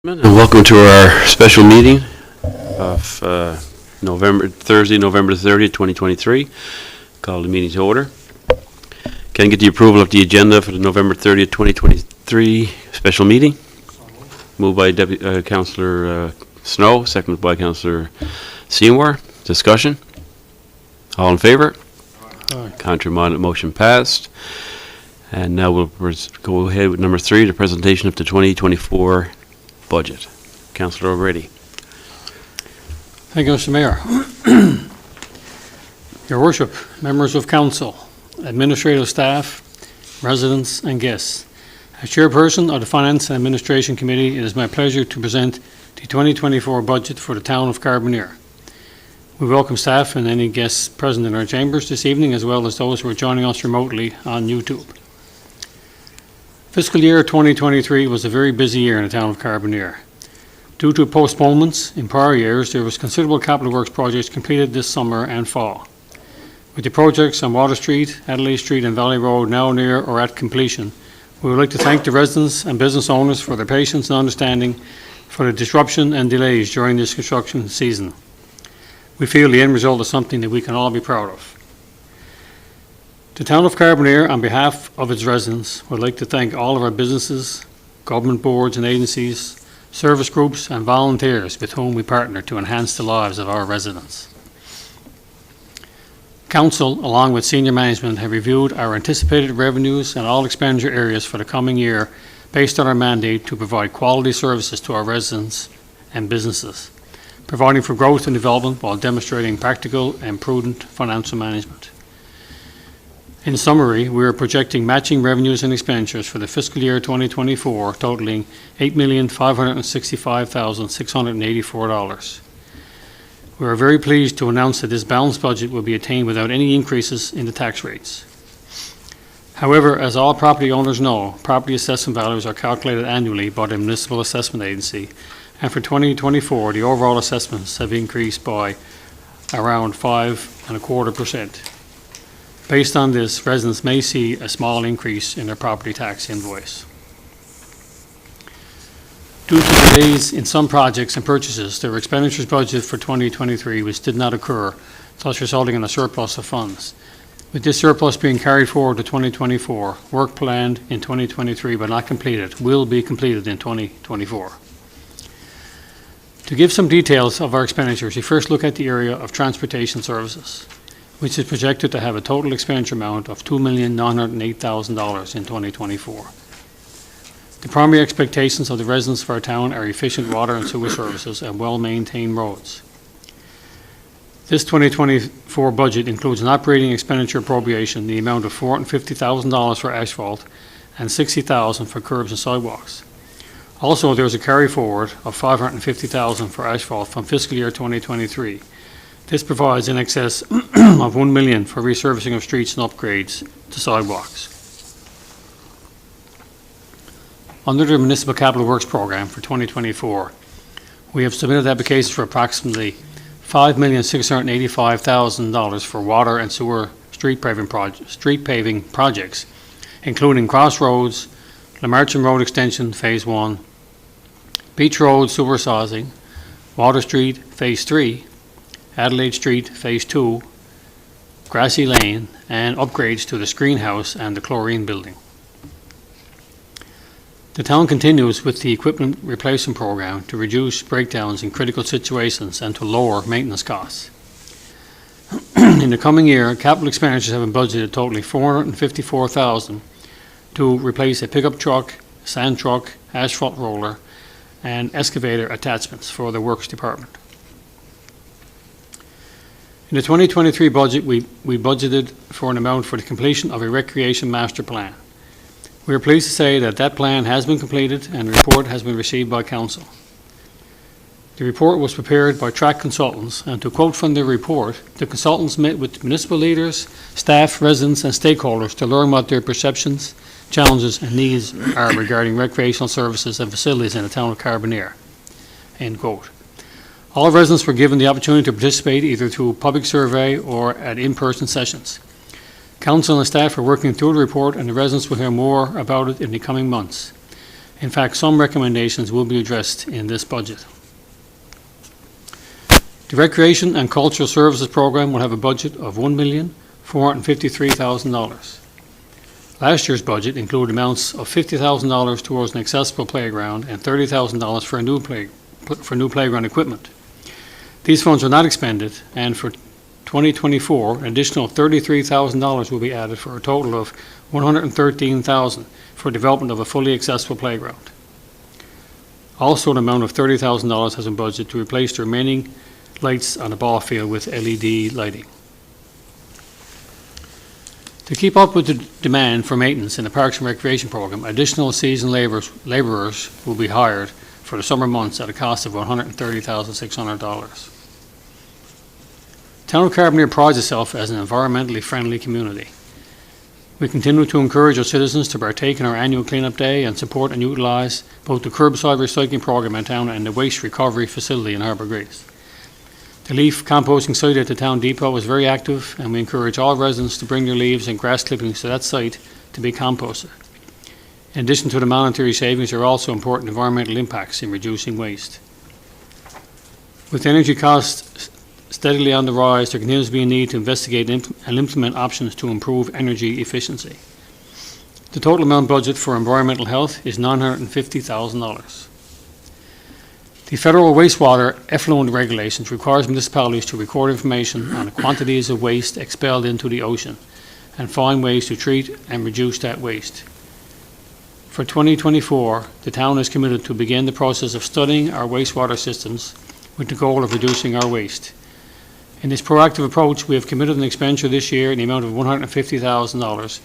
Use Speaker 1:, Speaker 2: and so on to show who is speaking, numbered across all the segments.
Speaker 1: And welcome to our special meeting of Thursday, November 30th, 2023. Call the meeting to order. Can I get the approval of the agenda for the November 30th, 2023 special meeting? Moved by Councillor Snow, seconded by Councillor Seymour. Discussion? All in favor? Aye. Contrary motion passed. And now we'll go ahead with number 3, the presentation of the 2024 budget. Councillor O'Grady.
Speaker 2: Thank you, Mr. Mayor. Your Worship, members of Council, administrative staff, residents and guests. As Chairperson of the Finance and Administration Committee, it is my pleasure to present the 2024 budget for the town of Carbonear. We welcome staff and any guests present in our chambers this evening, as well as those who are joining us remotely on YouTube. Fiscal year 2023 was a very busy year in the town of Carbonear. Due to postponements in prior years, there was considerable capital works projects completed this summer and fall. With the projects on Water Street, Adelaide Street and Valley Road now near or at completion, we would like to thank the residents and business owners for their patience and understanding for the disruption and delays during this construction season. We feel the end result is something that we can all be proud of. The town of Carbonear, on behalf of its residents, would like to thank all of our businesses, government boards and agencies, service groups and volunteers with whom we partner to enhance the lives of our residents. Council, along with senior management, have reviewed our anticipated revenues and all expenditure areas for the coming year based on our mandate to provide quality services to our residents and businesses, providing for growth and development while demonstrating practical and prudent financial management. In summary, we are projecting matching revenues and expenditures for the fiscal year 2024 totaling $8,565,684. We are very pleased to announce that this balanced budget will be attained without any increases in the tax rates. However, as all property owners know, property assessment values are calculated annually by the Municipal Assessment Agency, and for 2024, the overall assessments have increased by around 5.25%. Based on this, residents may see a small increase in their property tax invoice. Due to delays in some projects and purchases, there were expenditures budgeted for 2023 which did not occur, thus resulting in a surplus of funds. With this surplus being carried forward to 2024, work planned in 2023 but not completed will be completed in 2024. To give some details of our expenditures, we first look at the area of transportation services, which is projected to have a total expenditure amount of $2,908,000 in 2024. The primary expectations of the residents of our town are efficient water and sewer services and well-maintained roads. This 2024 budget includes an operating expenditure appropriation in the amount of $450,000 for asphalt and $60,000 for curbs and sidewalks. Also, there is a carry forward of $550,000 for asphalt from fiscal year 2023. This provides in excess of $1 million for resurfacing of streets and upgrades to sidewalks. Under the Municipal Capital Works Program for 2024, we have submitted applications for approximately $5,685,000 for water and sewer street paving projects, including Crossroads, Lamarchin Road Extension Phase 1, Beach Road sewer sozzing, Water Street Phase 3, Adelaide Street Phase 2, Grassy Lane, and upgrades to the Screen House and the Chlorine Building. The town continues with the equipment replacement program to reduce breakdowns in critical situations and to lower maintenance costs. In the coming year, capital expenditures have been budgeted totaling $454,000 to replace a pickup truck, sand truck, asphalt roller, and excavator attachments for the Works Department. In the 2023 budget, we budgeted for an amount for the completion of a recreation master plan. We are pleased to say that plan has been completed and the report has been received by Council. The report was prepared by track consultants, and to quote from the report, the consultants met with municipal leaders, staff, residents and stakeholders to learn what their perceptions, challenges and needs are regarding recreational services and facilities in the town of Carbonear. End quote. All residents were given the opportunity to participate either through a public survey or at in-person sessions. Council and staff are working through the report, and the residents will hear more about it in the coming months. In fact, some recommendations will be addressed in this budget. The Recreation and Cultural Services Program will have a budget of $1,453,000. Last year's budget included amounts of $50,000 towards an accessible playground and $30,000 for new playground equipment. These funds were not expended, and for 2024, an additional $33,000 will be added for a total of $113,000 for development of a fully accessible playground. Also, an amount of $30,000 has been budgeted to replace the remaining lights on the ball field with LED lighting. To keep up with the demand for maintenance in the Parks and Recreation Program, additional seasonal laborers will be hired for the summer months at a cost of $130,600. Town of Carbonear prides itself as an environmentally friendly community. We continue to encourage our citizens to partake in our annual cleanup day and support and utilize both the curbside recycling program in town and the waste recovery facility in Harbour Grace. The leaf composting site at the town depot is very active, and we encourage all residents to bring their leaves and grass clippings to that site to be composted. In addition to the monetary savings, there are also important environmental impacts in reducing waste. With energy costs steadily on the rise, there continues to be a need to investigate and implement options to improve energy efficiency. The total amount budget for environmental health is $950,000. The federal wastewater effluent regulations requires municipalities to record information on the quantities of waste expelled into the ocean and find ways to treat and reduce that waste. For 2024, the town is committed to begin the process of studying our wastewater systems with the goal of reducing our waste. In this proactive approach, we have committed an expenditure this year in the amount of $150,000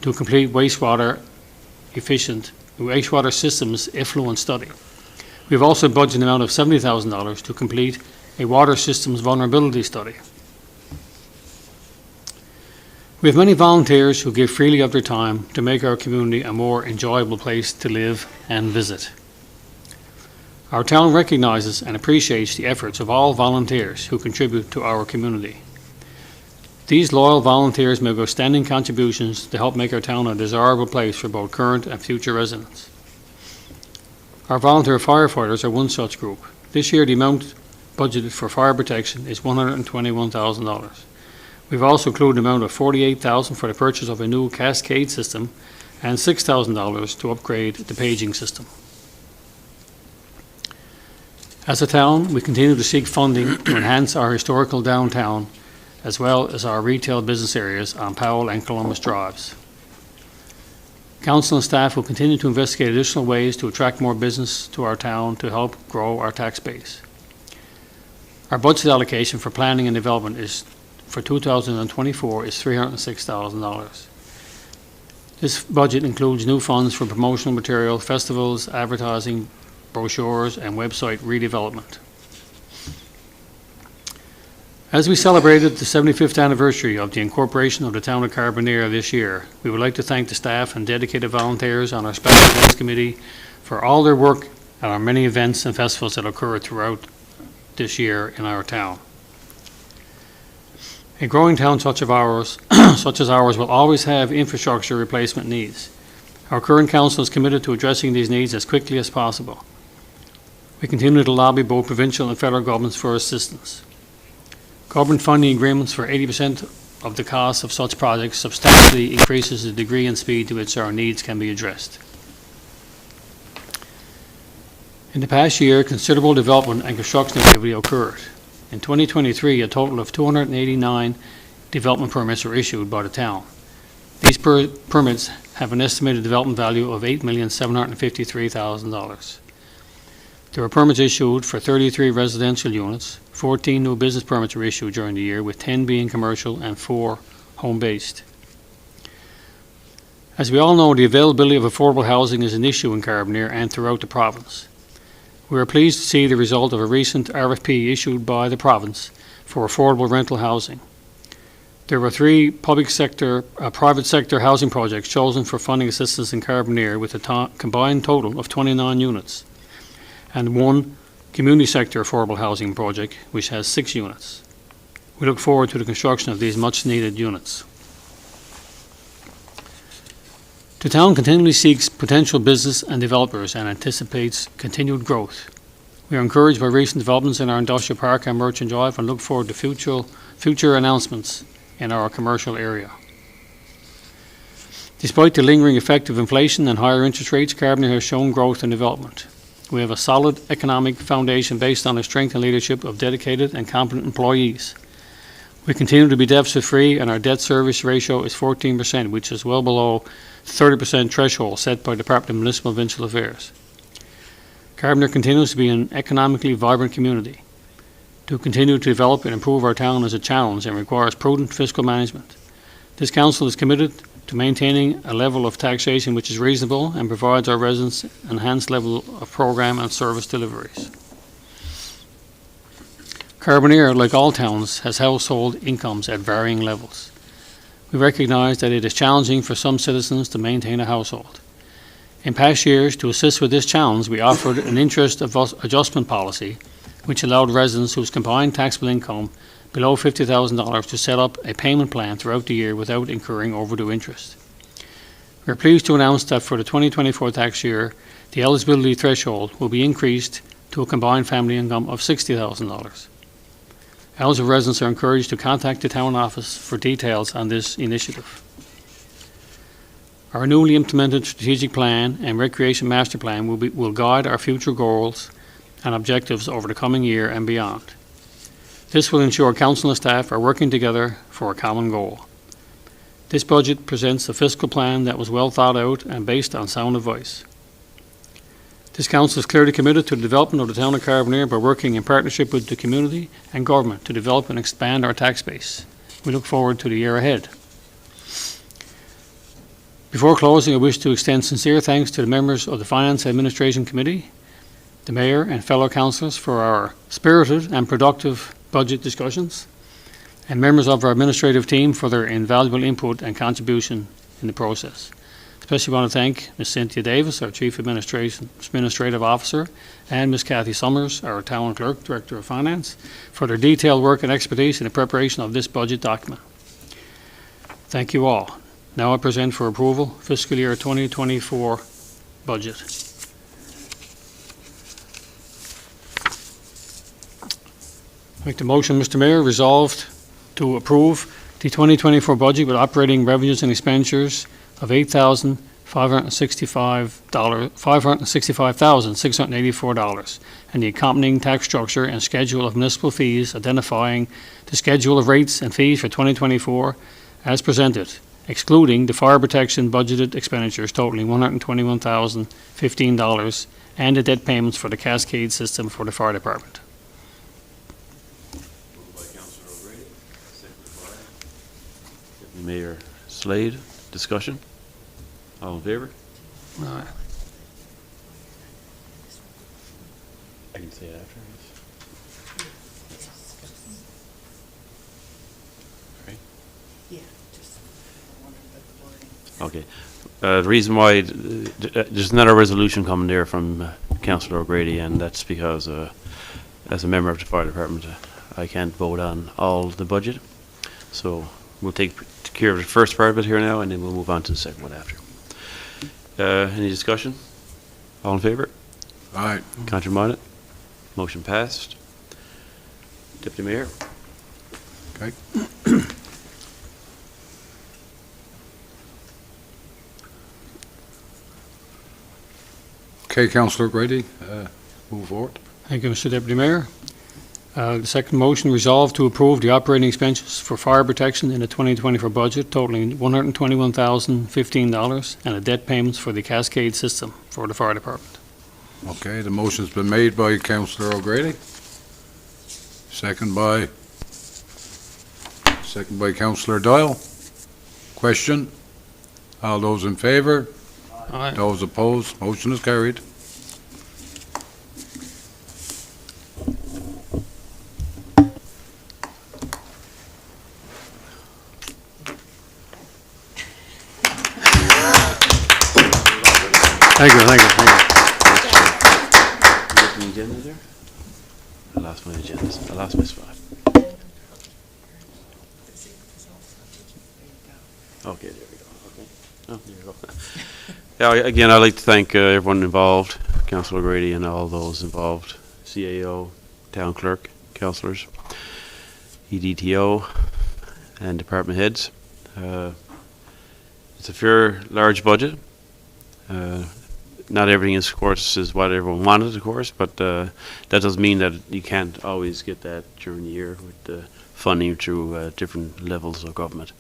Speaker 2: to complete wastewater systems effluent study. We have also budgeted an amount of $70,000 to complete a water systems vulnerability study. We have many volunteers who give freely of their time to make our community a more enjoyable place to live and visit. Our town recognizes and appreciates the efforts of all volunteers who contribute to our community. These loyal volunteers make outstanding contributions to help make our town a desirable place for both current and future residents. Our volunteer firefighters are one such group. This year, the amount budgeted for fire protection is $121,000. We've also included an amount of $48,000 for the purchase of a new cascade system and $6,000 to upgrade the paging system. As a town, we continue to seek funding to enhance our historical downtown as well as our retail business areas on Powell and Columbus Drives. Council and staff will continue to investigate additional ways to attract more business to our town to help grow our tax base. Our budget allocation for planning and development for 2024 is $306,000. This budget includes new funds for promotional material, festivals, advertising, brochures, and website redevelopment. As we celebrated the 75th anniversary of the incorporation of the town of Carbonear this year, we would like to thank the staff and dedicated volunteers on our Special Events Committee for all their work at our many events and festivals that occur throughout this year in our town. A growing town such as ours will always have infrastructure replacement needs. Our current council is committed to addressing these needs as quickly as possible. We continue to lobby both provincial and federal governments for assistance. Government funding agreements for 80% of the cost of such projects substantially increases the degree and speed to which our needs can be addressed. In the past year, considerable development and construction activity occurred. In 2023, a total of 289 development permits were issued by the town. These permits have an estimated development value of $8,753,000. There were permits issued for 33 residential units. 14 new business permits were issued during the year, with 10 being commercial and 4 home-based. As we all know, the availability of affordable housing is an issue in Carbonear and throughout the province. We are pleased to see the result of a recent RFP issued by the province for affordable rental housing. There were 3 private sector housing projects chosen for funding assistance in Carbonear with a combined total of 29 units, and 1 community sector affordable housing project which has 6 units. We look forward to the construction of these much needed units. The town continually seeks potential business and developers and anticipates continued growth. We are encouraged by recent developments in our industrial park and Merchant Drive and look forward to future announcements in our commercial area. Despite the lingering effect of inflation and higher interest rates, Carbonear has shown growth and development. We have a solid economic foundation based on the strength and leadership of dedicated and competent employees. We continue to be deficit-free, and our debt service ratio is 14%, which is well below the 30% threshold set by the Department of Municipal and Provincial Affairs. Carbonear continues to be an economically vibrant community. To continue to develop and improve our town is a challenge and requires prudent fiscal management. This council is committed to maintaining a level of taxation which is reasonable and provides our residents enhanced level of program and service deliveries. Carbonear, like all towns, has household incomes at varying levels. We recognize that it is challenging for some citizens to maintain a household. In past years, to assist with this challenge, we offered an interest adjustment policy which allowed residents whose combined taxable income below $50,000 to set up a payment plan throughout the year without incurring overdue interest. We are pleased to announce that for the 2024 tax year, the eligibility threshold will be increased to a combined family income of $60,000. Eligible residents are encouraged to contact the town office for details on this initiative. Our newly implemented strategic plan and recreation master plan will guide our future goals and objectives over the coming year and beyond. This will ensure council and staff are working together for a common goal. This budget presents a fiscal plan that was well thought out and based on sound advice. This council is clearly committed to the development of the town of Carbonear by working in partnership with the community and government to develop and expand our tax base. We look forward to the year ahead. Before closing, I wish to extend sincere thanks to the members of the Finance and Administration Committee, the Mayor and fellow councillors for our spirited and productive budget discussions, and members of our administrative team for their invaluable input and contribution in the process. Especially want to thank Ms. Cynthia Davis, our Chief Administrative Officer, and Ms. Kathy Summers, our Town Clerk, Director of Finance, for their detailed work and expertise in the preparation of this budget document. Thank you all. Now I present for approval fiscal year 2024 budget. Make the motion, Mr. Mayor, resolved to approve the 2024 budget with operating revenues and expenditures of $565,684 and the accompanying tax structure and schedule of municipal fees identifying the schedule of rates and fees for 2024 as presented, excluding the fire protection budgeted expenditures totaling $121,015 and the debt payments for the cascade system for the fire department.
Speaker 1: Mayor Slade, discussion? All in favor?
Speaker 2: Aye.
Speaker 1: I can say it after. Right?
Speaker 3: Yeah, just wondering about the wording.
Speaker 1: Okay. The reason why, there's another resolution coming there from Councillor O'Grady, and that's because as a member of the fire department, I can't vote on all the budget. So we'll take care of the first part of it here now, and then we'll move on to the second one after. Any discussion? All in favor?
Speaker 4: Aye.
Speaker 1: Contrary minded? Motion passed. Deputy Mayor?
Speaker 4: Okay. Okay, Councillor Grady, move forward.
Speaker 2: Thank you, Mr. Deputy Mayor. The second motion resolved to approve the operating expenses for fire protection in the 2024 budget totaling $121,015 and the debt payments for the cascade system for the fire department.
Speaker 4: Okay, the motion's been made by Councillor O'Grady. Second by Councillor Doyle. Question? All those in favour?
Speaker 2: Aye.
Speaker 4: Those opposed? Motion is carried.
Speaker 2: Thank you.
Speaker 1: You got the agenda there? I lost my agendas. I lost my spot. Okay, there we go. Okay. Oh, there you go. Yeah, again, I'd like to thank everyone involved, Councillor O'Grady and all those involved, CAO, Town Clerk, councillors, EDTO, and department heads. It's a fair, large budget. Not everything, of course, is what everyone wanted, of course, but that doesn't mean that you can't always get that during the year with funding through different levels of government.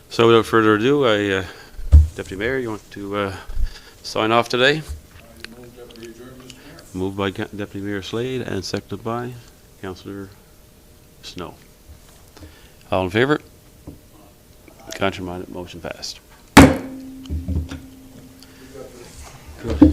Speaker 1: So without further ado, Deputy Mayor, you want to sign off today? Moved by Deputy Mayor Slade and seconded by Councillor Snow. All in favour? Contrary minded, motion passed. Good.